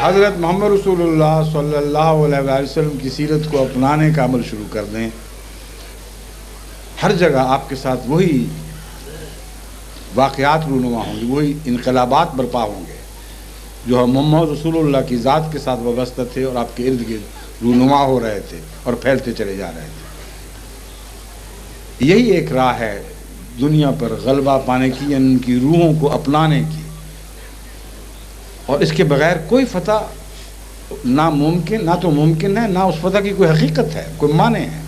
حضرت محمد رسول اللہ صلی اللہ علیہ وسلم کی سیرت کو اپنانے کا عمل شروع کر دیں. ہر جگہ آپ کے ساتھ وہی واقعات رونما ہوں گے، وہی انقلابات برپا ہوں گے جو محمد رسول اللہ کی ذات کے ساتھ وابستہ تھے اور آپ کے ارد گرد رونما ہو رہے تھے اور پھیلتے چلے جا رہے تھے. یہی ایک راہ ہے دنیا پر غلبہ پانے کی، یعنی ان کی روحوں کو اپنانے کی، اور اس کے بغیر کوئی فتح نہ تو ممکن ہے، نہ اس فتح کی کوئی حقیقت ہے، کوئی معنی ہے.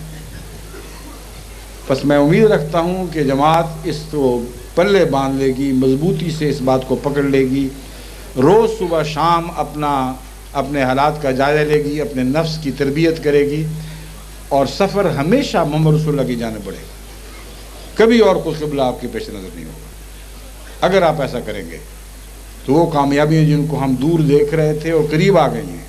بس میں امید رکھتا ہوں کہ جماعت اس کو پلے باندھ لے گی، مضبوطی سے اس بات کو پکڑ لے گی، روز صبح شام اپنے حالات کا جائزہ لے گی، اپنے نفس کی تربیت کرے گی، اور سفر ہمیشہ محمد رسول اللہ کی جانب بڑھے گا. کبھی اور کوئی قبلہ آپ کے پیش نظر نہیں ہوگا. اگر آپ ایسا کریں گے تو وہ کامیابیاں جن کو ہم دور دیکھ رہے تھے اور قریب آ گئی ہیں،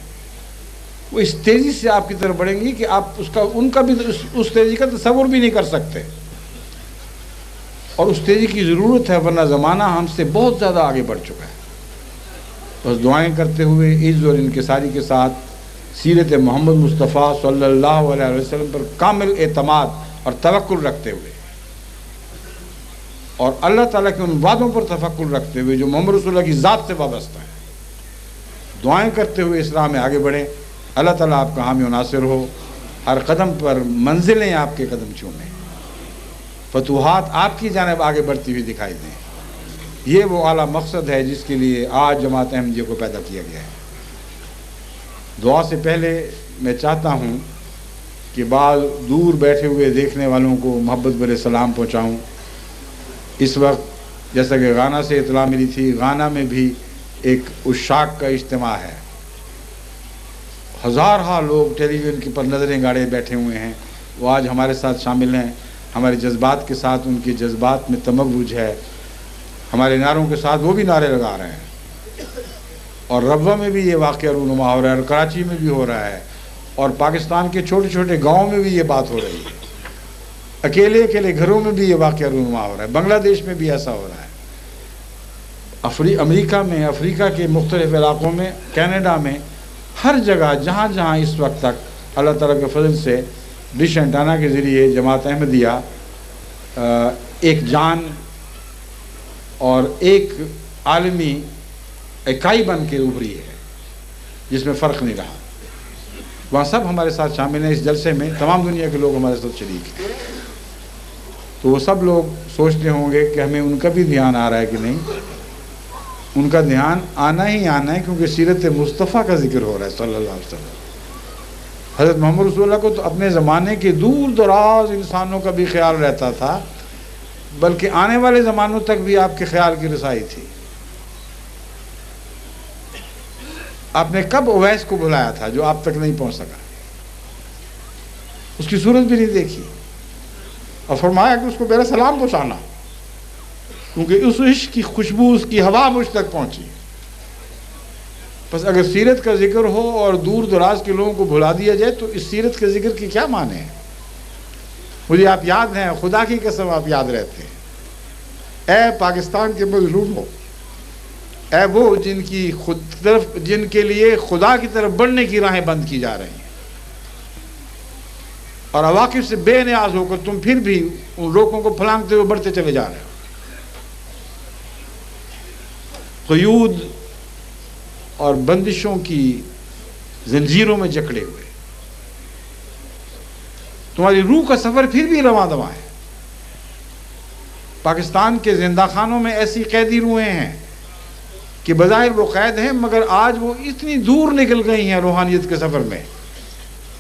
وہ اس تیزی سے آپ کی طرف بڑھیں گی کہ آپ ان کا بھی اس تیزی کا تصور بھی نہیں کر سکتے. اور اس تیزی کی ضرورت ہے، ورنہ زمانہ ہم سے بہت زیادہ آگے بڑھ چکا ہے. بس دعائیں کرتے ہوئے عز اور انکساری کے ساتھ سیرت محمد مصطفیٰ صلی اللہ علیہ وسلم پر کامل اعتماد اور توکل رکھتے ہوئے، اور اللہ تعالیٰ کے ان وعدوں پر تفکر رکھتے ہوئے جو محمد رسول اللہ کی ذات سے وابستہ ہیں، دعائیں کرتے ہوئے اس راہ میں آگے بڑھیں. اللہ تعالیٰ آپ کا حامی و ناصر ہو، ہر قدم پر منزلیں آپ کے قدم چومیں، فتوحات آپ کی جانب آگے بڑھتی ہوئی دکھائی دیں. یہ وہ اعلیٰ مقصد ہے جس کے لیے آج جماعت احمدیہ کو پیدا کیا گیا ہے. دعا سے پہلے میں چاہتا ہوں کہ بعض دور بیٹھے ہوئے دیکھنے والوں کو محبت بھرے سلام پہنچاؤں. اس وقت جیسا کہ غانا سے اطلاع ملی تھی، غانا میں بھی ایک عشاق کا اجتماع ہے. ہزارہا لوگ ٹیلی ویژن پر نظریں گاڑے بیٹھے ہوئے ہیں. وہ آج ہمارے ساتھ شامل ہیں، ہمارے جذبات کے ساتھ ان کے جذبات میں تمغّج ہے. ہمارے نعروں کے ساتھ وہ بھی نعرے لگا رہے ہیں. اور ربوہ میں بھی یہ واقعہ رونما ہو رہا ہے، اور کراچی میں بھی ہو رہا ہے، اور پاکستان کے چھوٹے چھوٹے گاؤں میں بھی یہ بات ہو رہی ہے. اکیلے گھروں میں بھی یہ واقعہ رونما ہو رہا ہے. بنگلہ دیش میں بھی ایسا ہو رہا ہے. امریکہ میں، افریقہ کے مختلف علاقوں میں، کینیڈا میں، ہر جگہ جہاں جہاں اس وقت تک اللہ تعالیٰ کے فضل سے ڈش اینٹانا کے ذریعے جماعت احمدیہ ایک جان اور ایک عالمی اکائی بن کے ابھری ہے جس میں فرق نہیں رہا. وہاں سب ہمارے ساتھ شامل ہیں. اس جلسے میں تمام دنیا کے لوگ ہمارے ساتھ شریک ہیں. تو وہ سب لوگ سوچتے ہوں گے کہ ہمیں ان کا بھی دھیان آ رہا ہے کہ نہیں. ان کا دھیان آنا ہی آنا ہے، کیونکہ سیرت مصطفیٰ کا ذکر ہو رہا ہے صلی اللہ علیہ وسلم. حضرت محمد رسول اللہ کو تو اپنے زمانے کے دور دراز انسانوں کا بھی خیال رہتا تھا، بلکہ آنے والے زمانوں تک بھی آپ کے خیال کی رسائی تھی. آپ نے کب اویس کو بلایا تھا جو آپ تک نہیں پہنچ سکا؟ اس کی صورت بھی نہیں دیکھی، اور فرمایا کہ اس کو میرا سلام پہنچانا، کیونکہ اس عشق کی خوشبو، اس کی ہوا مجھ تک پہنچی. بس اگر سیرت کا ذکر ہو اور دور دراز کے لوگوں کو بھلا دیا جائے تو اس سیرت کے ذکر کی کیا معنی ہے؟ مجھے آپ یاد ہیں، خدا کی قسم آپ یاد رہتے ہیں. اے پاکستان کے مظلوموں، اے وہ جن کے لیے خدا کی طرف بڑھنے کی راہیں بند کی جا رہی ہیں، اور عواقب سے بے نیاز ہو کر تم پھر بھی ان روکوں کو پھلانگتے ہوئے بڑھتے چلے جا رہے ہو. قیود اور بندشوں کی زنجیروں میں جکڑے ہوئے تمہاری روح کا سفر پھر بھی رواں دواں ہے. پاکستان کے زندہ خانوں میں ایسی قیدی روحیں ہیں کہ بظاہر وہ قید ہیں، مگر آج وہ اتنی دور نکل گئی ہیں روحانیت کے سفر میں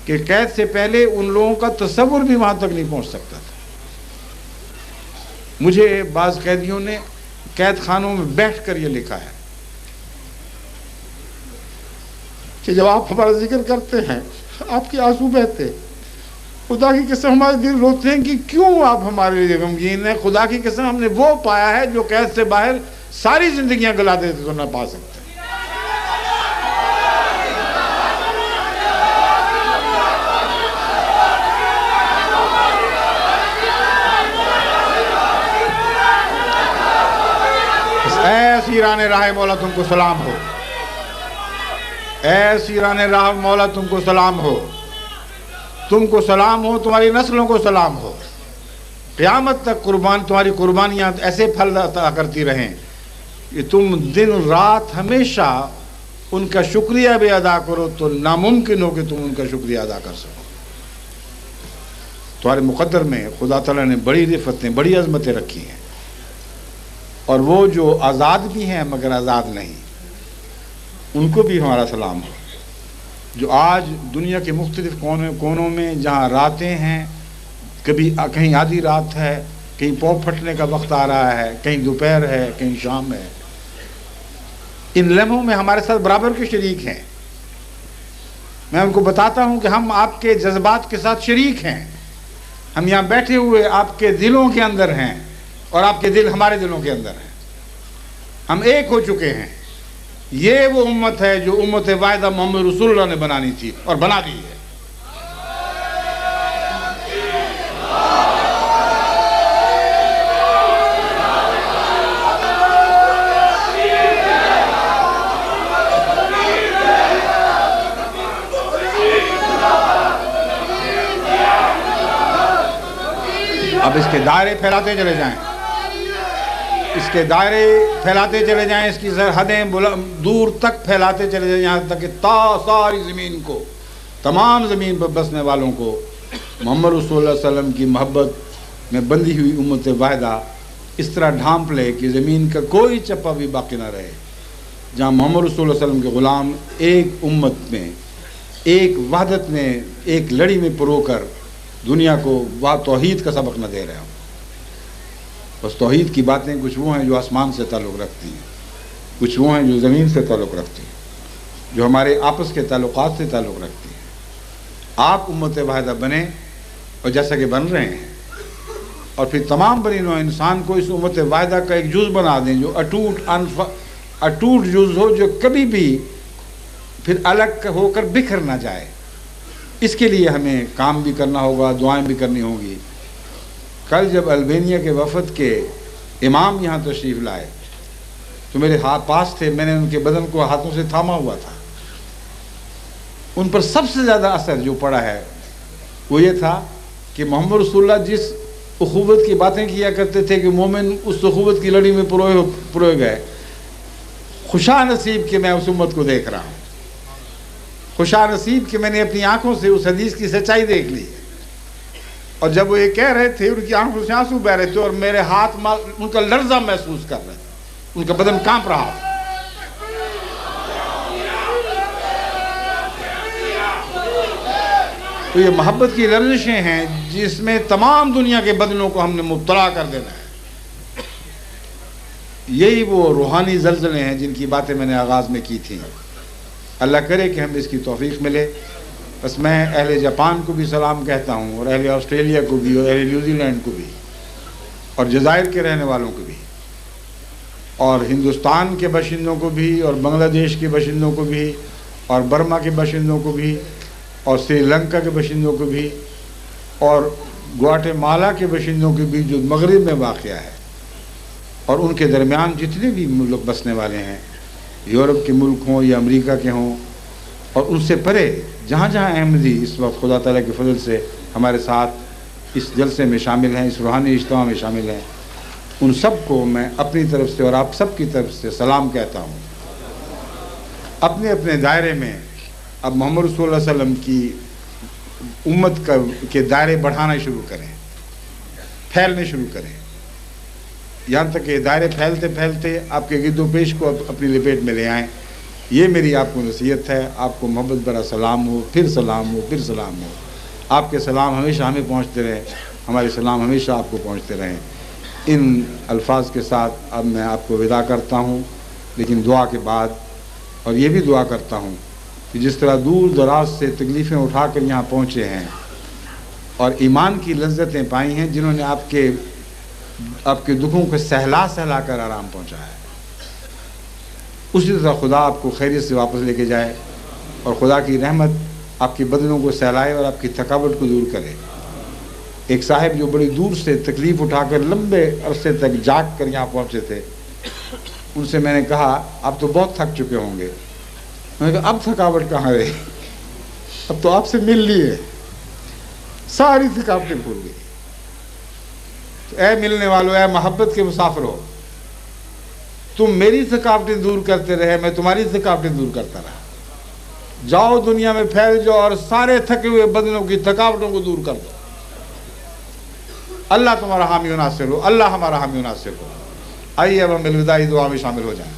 کہ قید سے پہلے ان لوگوں کا تصور بھی وہاں تک نہیں پہنچ سکتا تھا. مجھے بعض قیدیوں نے قید خانوں میں بیٹھ کر یہ لکھا ہے کہ جب آپ ہمارا ذکر کرتے ہیں آپ کے آنسو بہتے، خدا کی قسم ہمارے دل روتے ہیں کہ کیوں آپ ہمارے لیے غمگین ہیں. خدا کی قسم ہم نے وہ پایا ہے جو قید سے باہر ساری زندگیاں گلا دیتے تو نہ پا سکتے. اے اسیران راہ مولا تم کو سلام ہو، اے اسیران راہ مولا تم کو سلام ہو، تم کو سلام ہو، تمہاری نسلوں کو سلام ہو، قیامت تک تمہاری قربانیاں ایسے پھل عطا کرتی رہیں کہ تم دن رات ہمیشہ ان کا شکریہ بھی ادا کرو تو ناممکن ہو کہ تم ان کا شکریہ ادا کر سکو۔ تمہارے مقدر میں خدا تعالیٰ نے بڑی رفتیں، بڑی عظمتیں رکھی ہیں، اور وہ جو آزاد بھی ہیں مگر آزاد نہیں، ان کو بھی ہمارا سلام ہو، جو آج دنیا کے مختلف کونوں میں جہاں راتیں ہیں، کبھی کہیں آدھی رات ہے، کہیں پاؤں پھٹنے کا وقت آ رہا ہے، کہیں دوپہر ہے، کہیں شام ہے، ان لمحوں میں ہمارے ساتھ برابر کے شریک ہیں۔ میں ان کو بتاتا ہوں کہ ہم آپ کے جذبات کے ساتھ شریک ہیں، ہم یہاں بیٹھے ہوئے آپ کے دلوں کے اندر ہیں اور آپ کے دل ہمارے دلوں کے اندر ہیں، ہم ایک ہو چکے ہیں۔ یہ وہ امت ہے جو امت واحدہ محمد رسول اللہ نے بنانی تھی اور بنا دی ہے۔ اب اس کے دائرے پھیلاتے چلے جائیں، اس کے دائرے پھیلاتے چلے جائیں، اس کی سرحدیں دور تک پھیلاتے چلے جائیں، یہاں تک کہ ساری زمین کو، تمام زمین پر بسنے والوں کو محمد رسول اللہ علیہ وسلم کی محبت میں بندھی ہوئی امت واحدہ اس طرح ڈھانپ لے کہ زمین کا کوئی چپا بھی باقی نہ رہے، جہاں محمد رسول اللہ علیہ وسلم کے غلام ایک امت میں، ایک وحدت میں، ایک لڑی میں پرو کر دنیا کو وہ توحید کا سبق نہ دے رہے ہوں۔ بس توحید کی باتیں کچھ وہ ہیں جو آسمان سے تعلق رکھتی ہیں، کچھ وہ ہیں جو زمین سے تعلق رکھتی ہیں، جو ہمارے آپس کے تعلقات سے تعلق رکھتی ہیں۔ آپ امت واحدہ بنیں، اور جیسا کہ بن رہے ہیں، اور پھر تمام بنی نوع انسان کو اس امت واحدہ کا ایک جز بنا دیں، جو اٹوٹ جز ہو، جو کبھی بھی پھر الگ ہو کر بکھر نہ جائے۔ اس کے لیے ہمیں کام بھی کرنا ہوگا، دعائیں بھی کرنی ہوں گی۔ کل جب البینیا کے وفد کے امام یہاں تشریف لائے تو میرے پاس تھے، میں نے ان کے بدن کو ہاتھوں سے تھاما ہوا تھا۔ ان پر سب سے زیادہ اثر جو پڑا ہے وہ یہ تھا کہ محمد رسول اللہ جس اخوت کی باتیں کیا کرتے تھے کہ مومن اس اخوت کی لڑی میں پروئے گئے، خوشا نصیب کہ میں اس امت کو دیکھ رہا ہوں، خوشا نصیب کہ میں نے اپنی آنکھوں سے اس حدیث کی سچائی دیکھ لی۔ اور جب وہ یہ کہہ رہے تھے ان کی آنکھوں سے آنسو بہ رہے تھے، اور میرے ہاتھ ان کا لرزہ محسوس کر رہے تھے، ان کا بدن کانپ رہا تھا۔ تو یہ محبت کی لرزشیں ہیں جس میں تمام دنیا کے بدنوں کو ہم نے مبتلا کر دینا ہے۔ یہی وہ روحانی زلزلے ہیں جن کی باتیں میں نے آغاز میں کی تھیں۔ اللہ کرے کہ ہم اس کی توفیق ملے۔ بس میں اہل جاپان کو بھی سلام کہتا ہوں، اور اہل آسٹریلیا کو بھی، اور اہل نیوزی لینڈ کو بھی، اور جزائر کے رہنے والوں کو بھی، اور ہندوستان کے باشندوں کو بھی، اور بنگلہ دیش کے باشندوں کو بھی، اور برما کے باشندوں کو بھی، اور سری لنکا کے باشندوں کو بھی، اور گواٹے مالا کے باشندوں کو بھی جو مغرب میں واقع ہے، اور ان کے درمیان جتنے بھی ملک بسنے والے ہیں، یورپ کے ملک ہوں یا امریکہ کے ہوں، اور ان سے پرے جہاں جہاں احمدی اس وقت خدا تعالیٰ کے فضل سے ہمارے ساتھ اس جلسے میں شامل ہیں، اس روحانی اجتماع میں شامل ہیں، ان سب کو میں اپنی طرف سے اور آپ سب کی طرف سے سلام کہتا ہوں۔ اپنے اپنے دائرے میں اب محمد رسول اللہ علیہ وسلم کی امت کے دائرے بڑھانا شروع کریں، پھیلنے شروع کریں، یہاں تک کہ دائرے پھیلتے پھیلتے آپ کے گرد و پیش کو اپنی لپیٹ میں لے آئیں۔ یہ میری آپ کو نصیحت ہے۔ آپ کو محبت بھرا سلام ہو، پھر سلام ہو، پھر سلام ہو۔ آپ کے سلام ہمیشہ ہمیں پہنچتے رہیں، ہمارے سلام ہمیشہ آپ کو پہنچتے رہیں۔ ان الفاظ کے ساتھ اب میں آپ کو وداع کرتا ہوں، لیکن دعا کے بعد، اور یہ بھی دعا کرتا ہوں کہ جس طرح دور دراز سے تکلیفیں اٹھا کر یہاں پہنچے ہیں اور ایمان کی لذتیں پائی ہیں، جنہوں نے آپ کے دکھوں کو سہلا کر آرام پہنچایا ہے، اسی طرح خدا آپ کو خیریت سے واپس لے کے جائے، اور خدا کی رحمت آپ کے بدنوں کو سہلائے اور آپ کی تھکاوٹ کو دور کرے۔ ایک صاحب جو بڑی دور سے تکلیف اٹھا کر لمبے عرصے تک جاگ کر یہاں پہنچے تھے، ان سے میں نے کہا اب تو بہت تھک چکے ہوں گے. میں نے کہا اب تھکاوٹ کہاں رہی, اب تو آپ سے مل لیے, ساری تھکاوٹیں بھول گئی. اے ملنے والوں, اے محبت کے مسافروں, تم میری تھکاوٹیں دور کرتے رہے, میں تمہاری تھکاوٹیں دور کرتا رہا. جاؤ دنیا میں پھیل جاؤ اور سارے تھکے ہوئے بدنوں کی تھکاوٹوں کو دور کر دو. اللہ تمہارا حامی و ناصر ہو, اللہ ہمارا حامی و ناصر ہو. آئیے اب ہم الوداعی دعا میں شامل ہو جائیں.